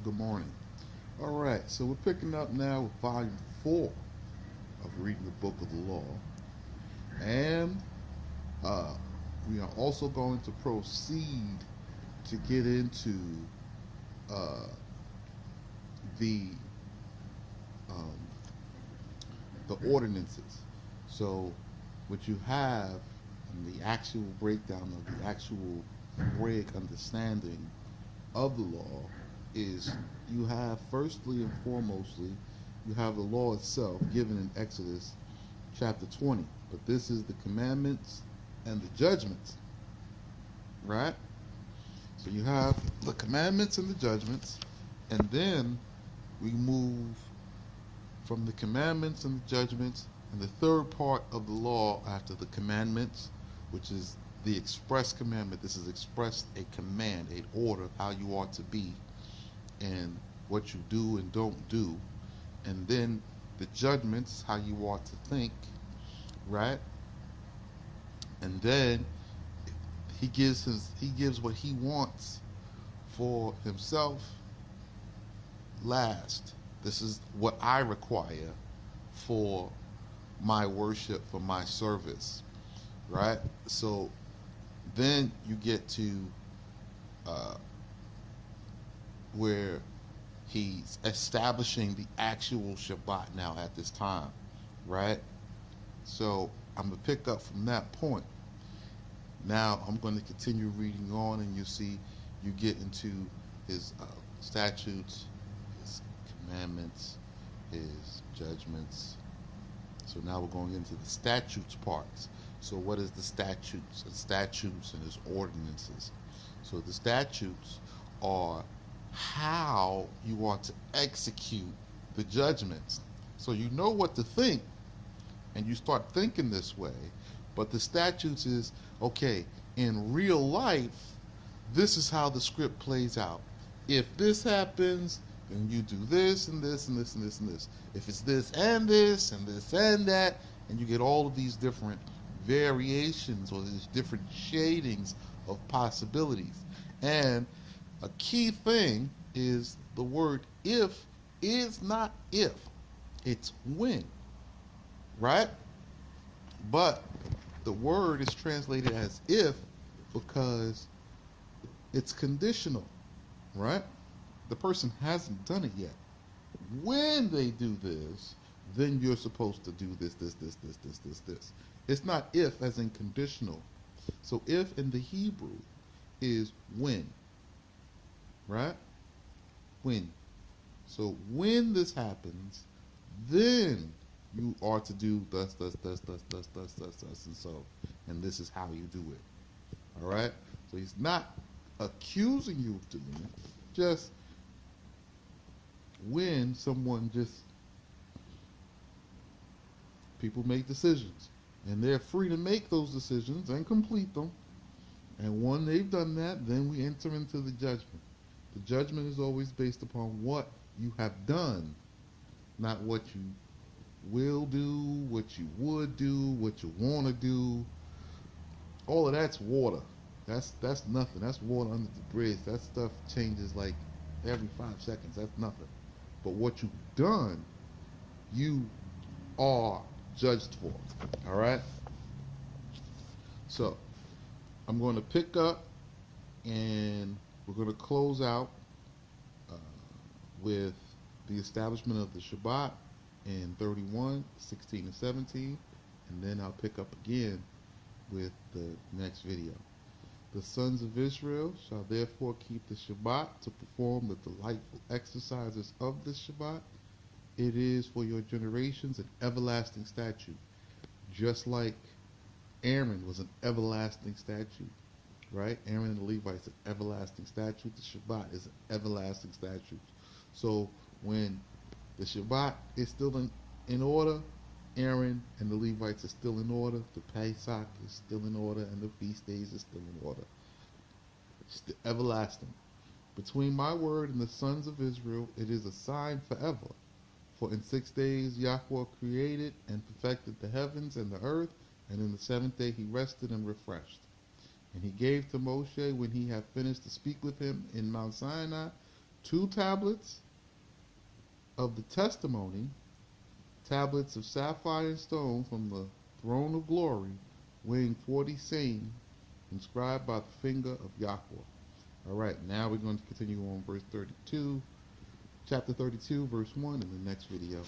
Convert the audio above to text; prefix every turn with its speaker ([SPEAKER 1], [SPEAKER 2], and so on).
[SPEAKER 1] Good morning. All right, so we're picking up now with volume 4 of reading the book of the law. And uh, we are also going to proceed to get into uh, the um, the ordinances. So, what you have in the actual breakdown of the actual Hebraic understanding of the law is you have firstly and foremostly you have the law itself given in Exodus chapter 20, but this is the commandments and the judgments, right? So you have the commandments and the judgments, and then we move from the commandments and the judgments and the third part of the law after the commandments, which is the express commandment. This is expressed a command, an order, how you ought to be and what you do and don't do. And then the judgments, how you ought to think, right? And then he gives what he wants for himself last. This is what I require for my worship, for my service, right? So then you get to uh, where he's establishing the actual Shabbat now at this time, right? So I'm going to pick up from that point. Now I'm going to continue reading on, and you see you get into his statutes, his commandments, his judgments. So now we're going into the statutes parts. So what is the statutes? The statutes and his ordinances. So the statutes are how you want to execute the judgments. So you know what to think, and you start thinking this way. But the statutes is, okay, in real life, this is how the script plays out. If this happens, then you do this and this and this and this and this. If it's this and this and this and that, and you get all of these different variations or these different shadings of possibilities. And a key thing is the word if is not if, it's when, right? But the word is translated as if because it's conditional, right? The person hasn't done it yet. When they do this, then you're supposed to do this. It's not if as in conditional. So if in the Hebrew is when, right? When. So when this happens, then you are to do thus, and so. And this is how you do it. All right? So he's not accusing you of doing it. Just when someone people make decisions. And they're free to make those decisions and complete them. And when they've done that, then we enter into the judgment. The judgment is always based upon what you have done, not what you will do, what you would do, what you want to do. All of that's water. That's nothing. That's water under the bridge. That stuff changes like every 5 seconds. That's nothing. But what you've done, you are judged for. All right? So, I'm going to pick up and we're going to close out uh, with the establishment of the Shabbat in 31, 16, and 17. And then I'll pick up again with the next video. The sons of Israel shall therefore keep the Shabbat to perform the delightful exercises of the Shabbat. It is for your generations an everlasting statute, just like Aaron was an everlasting statute, right? Aaron and the Levites, an everlasting statute. The Shabbat is an everlasting statute. So when the Shabbat is still in order, Aaron and the Levites are still in order, the Pesach is still in order, and the feast days are still in order. It's the everlasting. Between my word and the sons of Israel, it is a sign forever. For in 6 days Yahweh created and perfected the heavens and the earth, and in the seventh day he rested and refreshed. And he gave to Moshe, when he had finished to speak with him in Mount Sinai, 2 tablets of the testimony, tablets of sapphire and stone from the throne of glory, weighing 40 seim, inscribed by the finger of Yahweh. All right, now we're going to continue on verse 32, chapter 32, verse 1 in the next video.